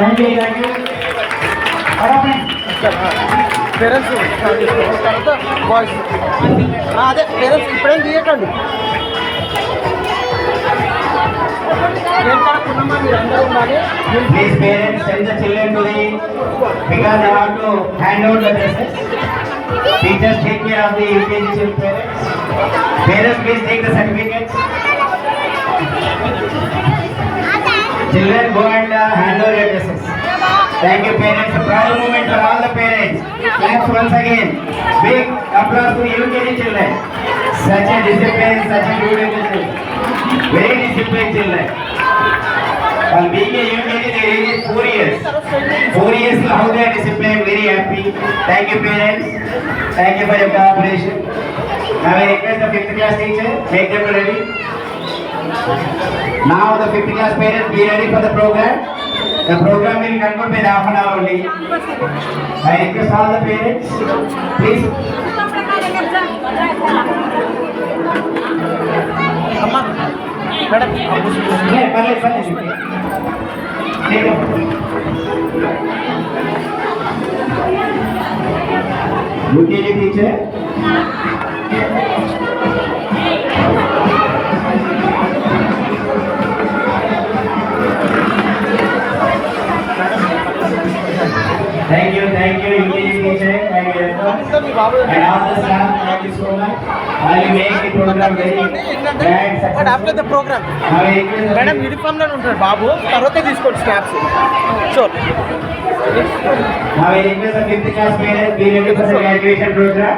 Thank you. Parents తర్వాత boys అదే parents ఇప్పుడేం తీయకండి. Please parents send the children to the because they have to hand out the dresses. Teachers take care of the UKG children. Parents please take the certificates. Children go and hand over your dresses. Thank you parents. A proud moment for all the parents. Thanks once again. Big applause to UKG children. Such a discipline, such a beautiful children. Very disciplined children. And being a UKG, they reached 4 years. 4 years how they are disciplined, very happy. Thank you parents. Thank you for your cooperation. Now I request the 5th class teacher, make them ready. Now the 5th class parents, be ready for the program. The program will conclude by half an hour only. I request all the parents, please. Madam UKG teacher. Thank you, UKG teacher. Thank you, and all the staff. Thank you so much. While you make the program very grand successful. But after the program, madam uniform లోనే ఉంటాడు బాబు, తర్వాత తీసుకోండి snaps. Sure. Now I request the 5th class parents, be ready for the graduation program.